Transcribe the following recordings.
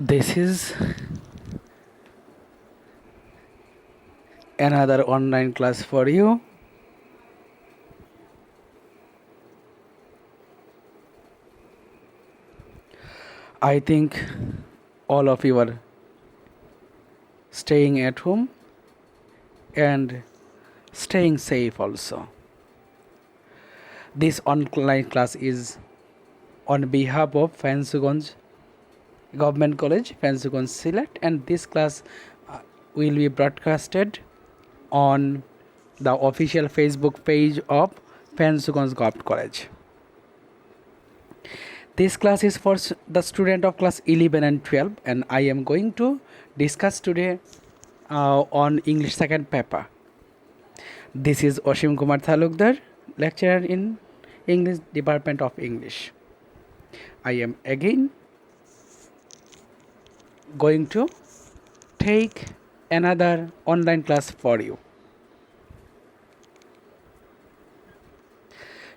This is another online class for you. I think all of you are staying at home and staying safe also. This online class is on behalf of Fansuganj Government College, Fansuganj Sylhet, and this class will be broadcasted on the official Facebook page of Fansuganj Government College. This class is for the student of class 11 and 12, and I am going to discuss today on English second paper. This is Oshim Kumar Thalukdar, lecturer in English Department of English. I am again going to take another online class for you.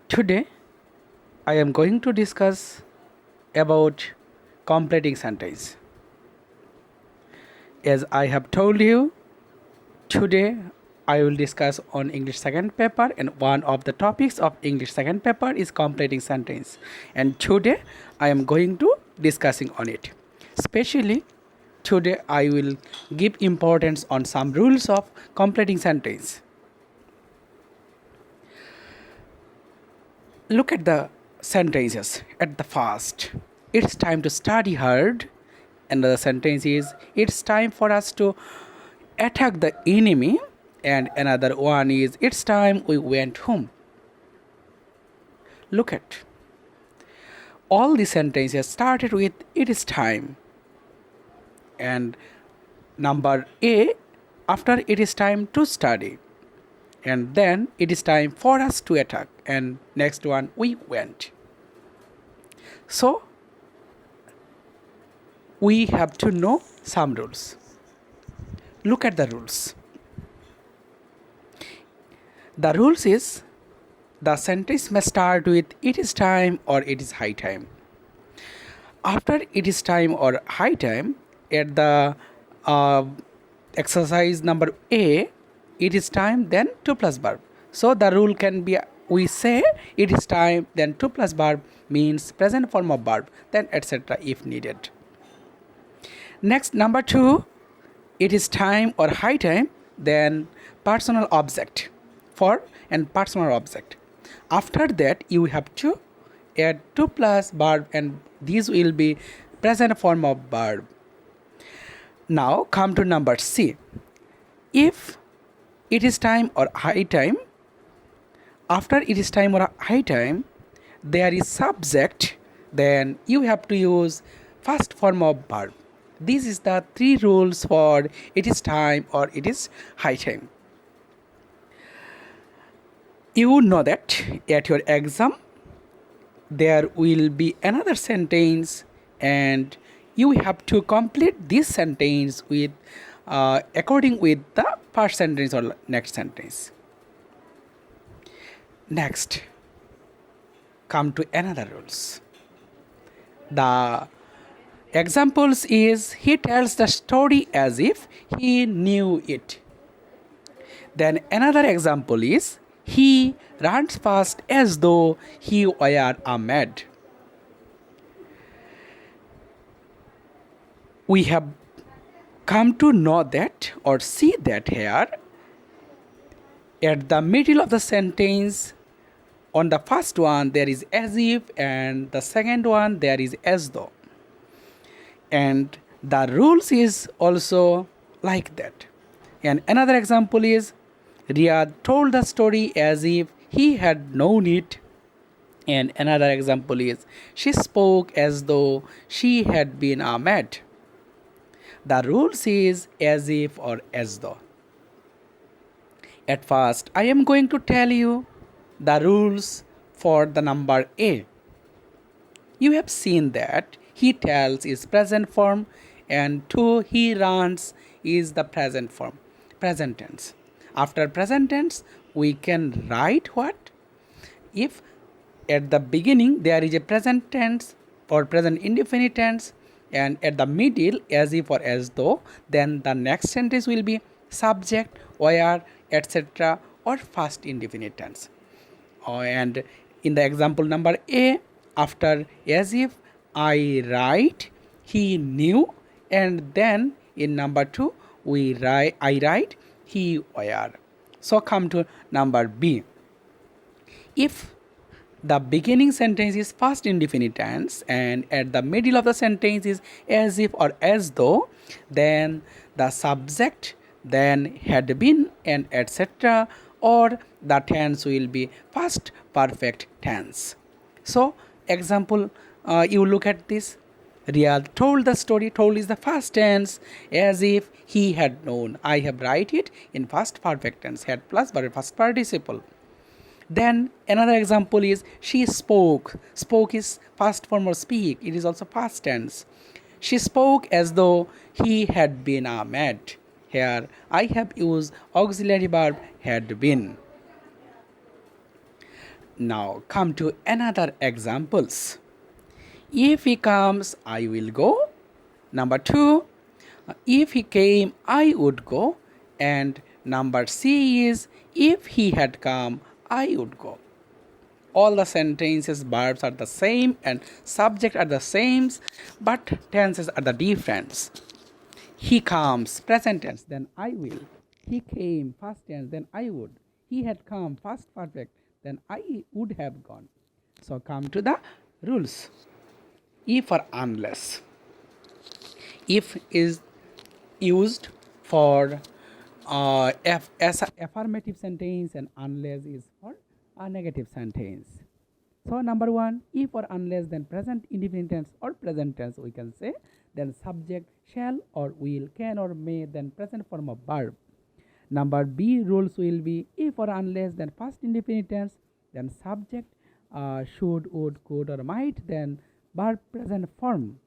Today I am going to discuss about completing sentence. As I have told you, today I will discuss on English second paper, and one of the topics of English second paper is completing sentence, and today I am going to discussing on it. Especially today I will give importance on some rules of completing sentence. Look at the sentences at the first. It's time to study hard. Another sentence is it's time for us to attack the enemy, and another one is it's time we went home. Look at all the sentences started with it is time, and number A after it is time to study, and then it is time for us to attack, and next one we went. So we have to know some rules. Look at the rules. The rules is the sentence may start with it is time or it is high time. After it is time or high time, at the exercise number A, it is time then 2 plus verb. So the rule can be, we say it is time then 2 plus verb means present form of verb, then etc. if needed. Next, number 2, it is time or high time, then personal object for and personal object. After that you have to add 2 plus verb, and these will be present form of verb. Now come to number C. If it is time or high time, after it is time or high time there is subject, then you have to use first form of verb. This is the 3 rules for it is time or it is high time. You know that at your exam there will be another sentence, and you have to complete this sentence with according with the first sentence or next sentence. Next, come to another rules. The examples is he tells the story as if he knew it. Then another example is he runs fast as though he were a mad. We have come to know that or see that here at the middle of the sentence, on the first one there is as if, and the second one there is as though. And the rules is also like that. And another example is Riyad told the story as if he had known it. And another example is she spoke as though she had been a mad. The rules is as if or as though. At first I am going to tell you the rules for the number A. You have seen that he tells is present form, and to he runs is the present form, present tense. After present tense we can write what? If at the beginning there is a present tense or present indefinite tense, and at the middle as if or as though, then the next sentence will be subject, where, etc., or past indefinite tense. And in the example number A, after as if I write, he knew, and then in number 2 I write, he were. So come to number B. If the beginning sentence is past indefinite tense and at the middle of the sentence is as if or as though, then the subject, then had been, and etc., or the tense will be past perfect tense. So example, you look at this. Riyad told the story. Told is the past tense, as if he had known. I have write it in past perfect tense, had plus past participle. Then another example is she spoke. Spoke is past form of speak. It is also past tense. She spoke as though he had been a maid. Here I have used auxiliary verb had been. Now come to another examples. If he comes, I will go. Number 2, if he came, I would go. And number C is, if he had come, I would go. All the sentences, verbs are the same and subject are the same, but tenses are the difference. He comes, present tense, then I will. He came, past tense, then I would. He had come, past perfect, then I would have gone. So come to the rules. If or unless. If is used for as a affirmative sentence and unless is for a negative sentence. So number 1, if or unless, then present indefinite tense or present tense we can say, then subject shall or will, can or may, then present form of verb. Number B rules will be if or unless, then past indefinite tense, then subject should, would, could or might, then verb present form.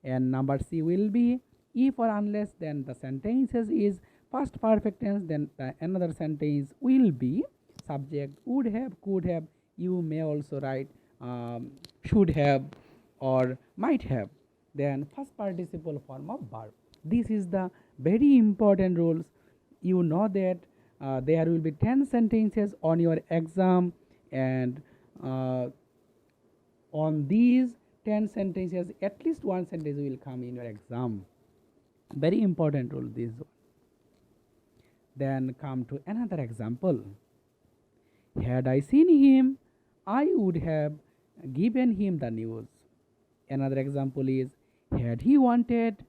And number C will be if or unless, then the sentences is past perfect tense, then another sentence will be subject would have, could have. You may also write should have or might have, then first participle form of verb. This is the very important rules. You know that there will be 10 sentences on your exam, and on these 10 sentences at least one sentence will come in your exam. Very important rule this one. Then come to another example. Had I seen him, I would have given him the news. Another example is, had he wanted,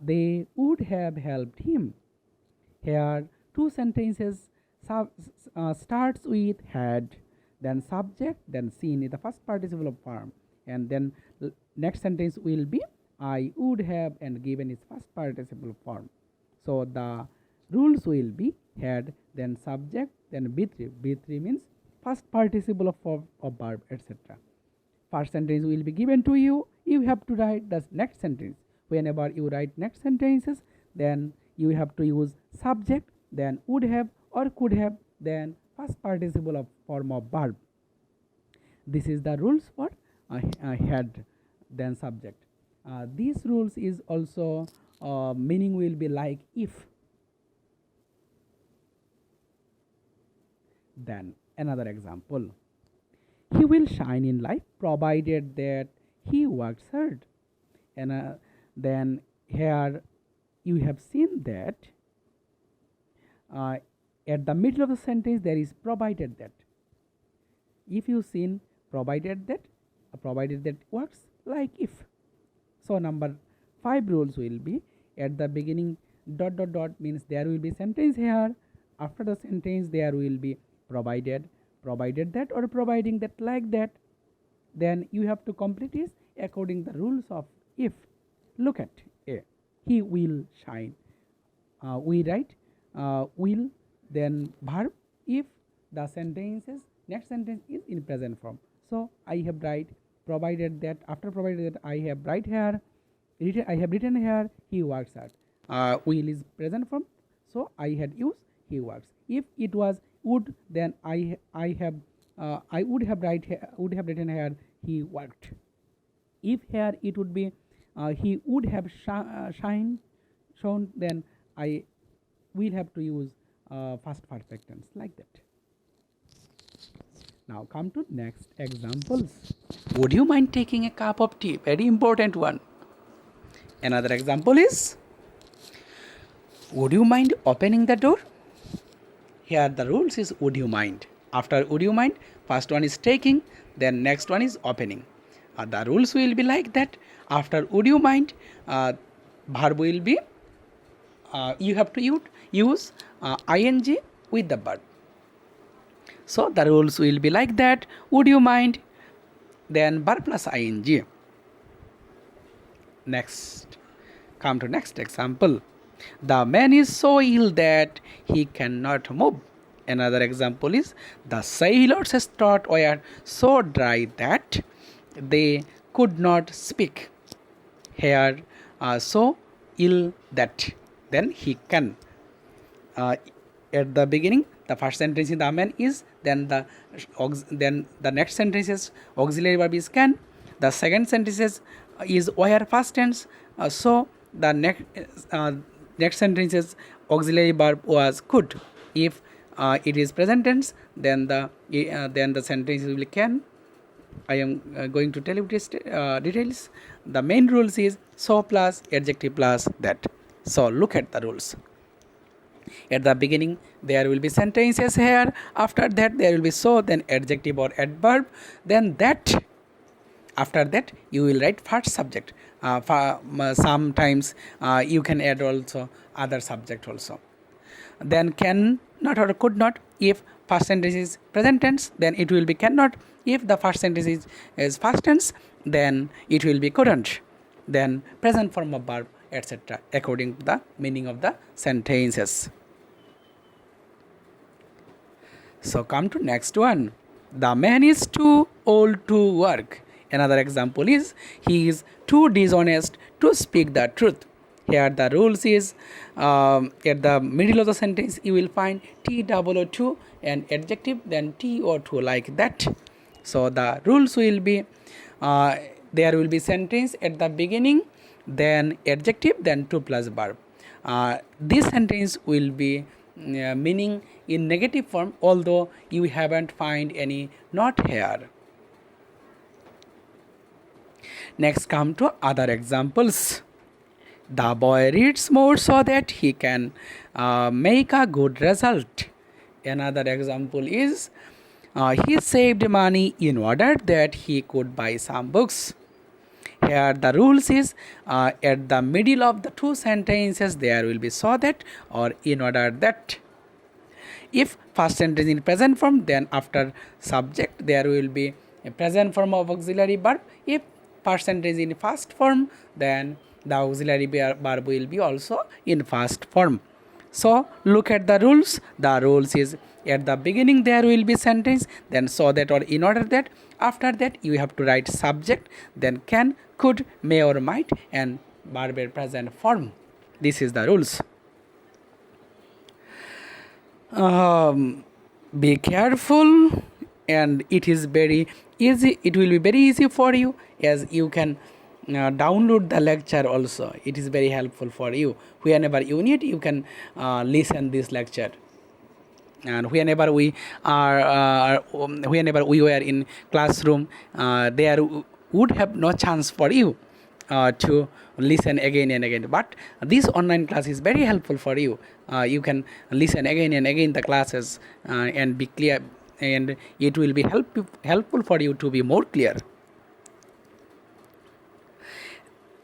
they would have helped him. Here two sentences starts with had, then subject, then seen is the first participle of form, and then next sentence will be I would have and given is first participle form. So the rules will be had, then subject, then B3. B3 means first participle of verb, etc. First sentence will be given to you. You have to write the next sentence. Whenever you write next sentences, then you have to use subject, then would have or could have, then first participle of form of verb. This is the rules for had, then subject. These rules is also meaning will be like if. Then another example. He will shine in life provided that he works hard. And then here you have seen that at the middle of the sentence there is provided that. If you seen provided that works like if. So number 5 rules will be at the beginning ... means there will be sentence here. After the sentence there will be provided that or providing that, like that. Then you have to complete it according the rules of if. Look at A. He will shine. We write will, then verb if the sentences next sentence is in present form. So I have write provided that. After provided that I have write here, I have written here he works hard. Will is present form, so I had used he works. If it was would, then I would have written here he worked. If here it would be he would have shown, then I will have to use past perfect tense like that. Now come to next examples. Would you mind taking a cup of tea? Very important one. Another example is, would you mind opening the door? Here the rules is would you mind. After would you mind, first one is taking, then next one is opening. The rules will be like that. After would you mind, verb will be, you have to use ing with the verb. So the rules will be like that. Would you mind, then verb plus ing. Next, come to next example. The man is so ill that he cannot move. Another example is, the sailors' throats were so dry that they could not speak. Here, so ill that, then he can. At the beginning, the first sentence in the man is, then the next sentence is auxiliary verb is can. The second sentence is where past tense. So the next sentence is auxiliary verb was could. If it is present tense, then the sentence will be can. I am going to tell you details. The main rules is so plus adjective plus that. So look at the rules. At the beginning there will be sentences here. After that there will be so, then adjective or adverb, then that. After that you will write first subject. Sometimes you can add also other subject also. Then can not or could not. If first sentence is present tense, then it will be cannot. If the first sentence is past tense, then it will be couldn't. Then present form of verb, etc. according to the meaning of the sentences. So come to next one. The man is too old to work. Another example is, he is too dishonest to speak the truth. Here the rules is, at the middle of the sentence you will find TOO2 and adjective, then TO2 like that. So the rules will be, there will be sentence at the beginning, then adjective, then to plus verb. This sentence will be meaning in negative form, although you haven't find any not here. Next come to other examples. The boy reads more so that he can make a good result. Another example is, he saved money in order that he could buy some books. Here the rules is, at the middle of the two sentences there will be so that or in order that. If first sentence in present form, then after subject there will be a present form of auxiliary verb. If first sentence in past form, then the auxiliary verb will be also in past form. So look at the rules. The rules is, at the beginning there will be sentence, then so that or in order that. After that you have to write subject, then can, could, may or might, and verb present form. This is the rules. Be careful, and it is very easy. It will be very easy for you, as you can download the lecture also. It is very helpful for you. Whenever you need, you can listen this lecture. And whenever we were in classroom, there would have no chance for you to listen again and again. But this online class is very helpful for you. You can listen again and again the classes and be clear, and it will be helpful for you to be more clear.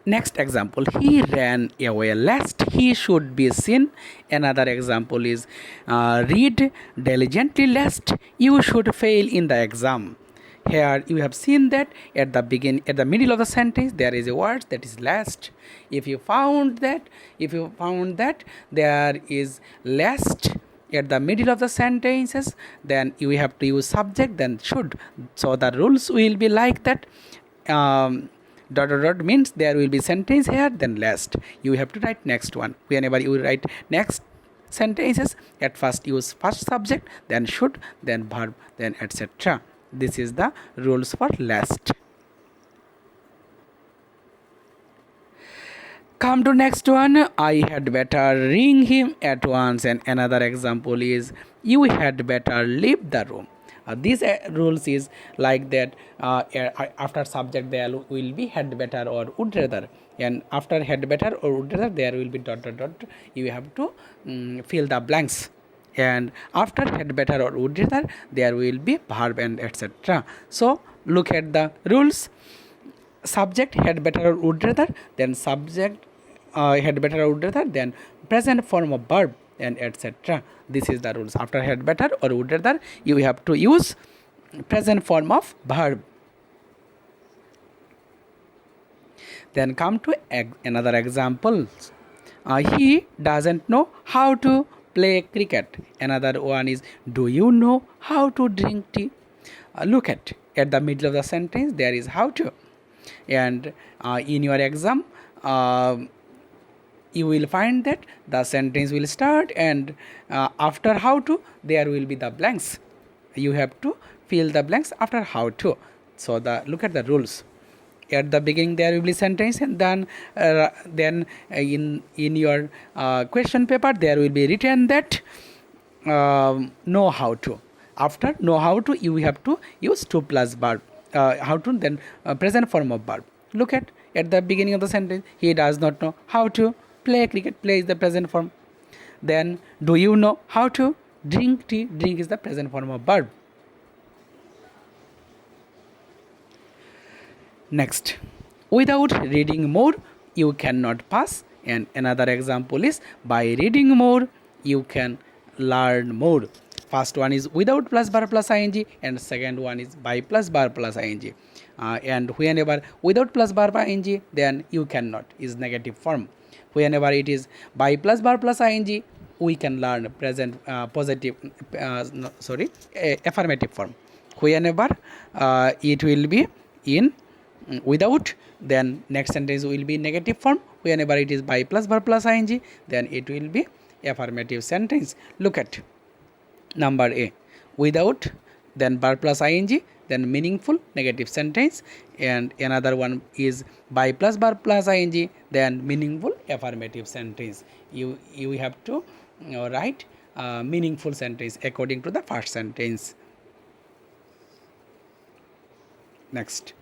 Next example, he ran away lest he should be seen. Another example is, read diligently lest you should fail in the exam. Here you have seen that at the middle of the sentence there is a word that is lest. If you found that there is lest at the middle of the sentences, then you have to use subject, then should. So the rules will be like that. Dot means there will be sentence here, then lest. You have to write next one. Whenever you write next sentences, at first use first subject, then should, then verb, then etc. This is the rules for lest. Come to next one. I had better ring him at once. And another example is you had better leave the room. These rules is like that. After subject there will be had better or would rather, and after had better or would rather there will be dot dot dot. You have to fill the blanks, and after had better or would rather there will be verb and etc. So look at the rules. Subject had better or would rather, then subject had better or would rather, then present form of verb and etc. This is the rules. After had better or would rather you have to use present form of verb. Then come to another example. He doesn't know how to play cricket. Another one is, do you know how to drink tea? Look at the middle of the sentence there is how to, and in your exam you will find that the sentence will start, and after how to there will be the blanks. You have to fill the blanks after how to. So look at the rules. At the beginning there will be sentence, and then in your question paper there will be written that know how to. After know how to you have to use to plus verb, how to, then present form of verb. Look at the beginning of the sentence, he does not know how to play cricket. Play is the present form. Then do you know how to drink tea? Drink is the present form of verb. Next, without reading more you cannot pass. And another example is, by reading more you can learn more. First one is without plus verb plus ing, and second one is by plus verb plus ing. And whenever without plus verb ing, then you cannot is negative form. Whenever it is by plus verb plus ing, we can learn present affirmative form. Whenever it will be in without, then next sentence will be negative form. Whenever it is by plus verb plus ing, then it will be affirmative sentence. Look at number A, without, then verb plus ing, then meaningful negative sentence. And another one is by plus verb plus ing, then meaningful affirmative sentence. You have to write meaningful sentence according to the first sentence. Next,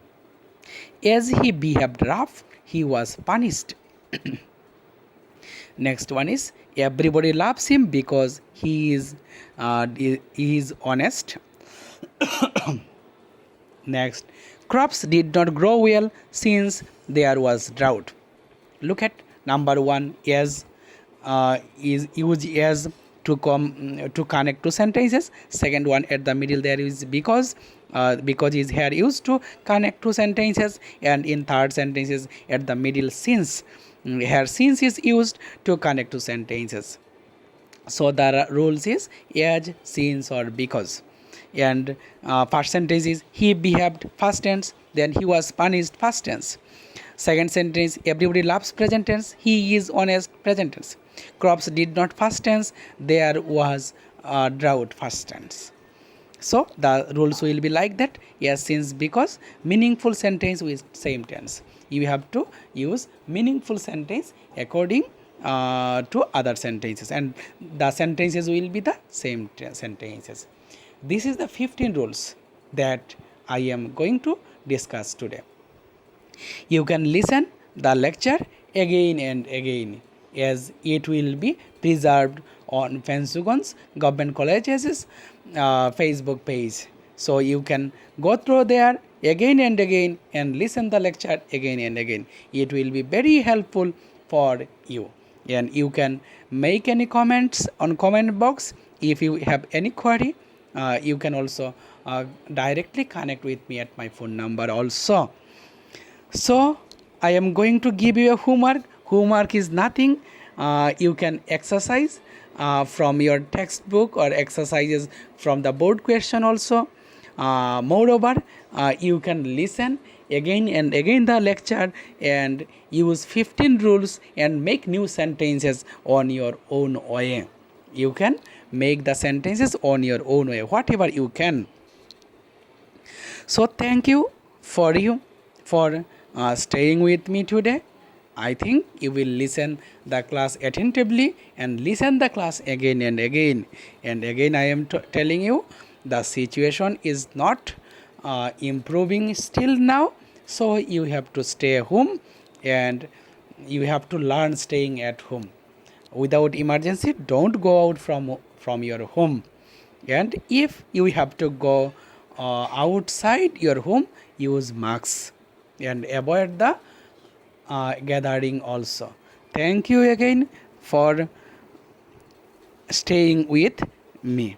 as he behaved rough, he was punished. Next one is, everybody loves him because he is honest. Next, crops did not grow well since there was drought. Look at number one, as is used as to connect to sentences. Second one, at the middle there is because is here used to connect to sentences. And in third sentences at the middle, since. Here since is used to connect to sentences. So the rules is as, since or because. And first sentence is he behaved past tense, then he was punished past tense. Second sentence, everybody loves present tense, he is honest present tense. Crops did not past tense, there was drought past tense. So the rules will be like that, yes, since, because, meaningful sentence with same tense. You have to use meaningful sentence according to other sentences, and the sentences will be the same sentences. This is the 15 rules that I am going to discuss today. You can listen the lecture again and again, as it will be preserved on Fensugon's Government College's Facebook page. So you can go through there again and again and listen the lecture again and again. It will be very helpful for you. And you can make any comments on comment box. If you have any query, you can also directly connect with me at my phone number also. So I am going to give you a homework. Homework is nothing. You can exercise from your textbook or exercises from the board question also. Moreover, you can listen again and again the lecture and use 15 rules and make new sentences on your own way. You can make the sentences on your own way, whatever you can. So thank you for staying with me today. I think you will listen the class attentively and listen the class again and again. And again I am telling you, the situation is not improving still now, so you have to stay home and you have to learn staying at home. Without emergency, don't go out from your home. And if you have to go outside your home, use masks and avoid the gathering also. Thank you again for staying with me.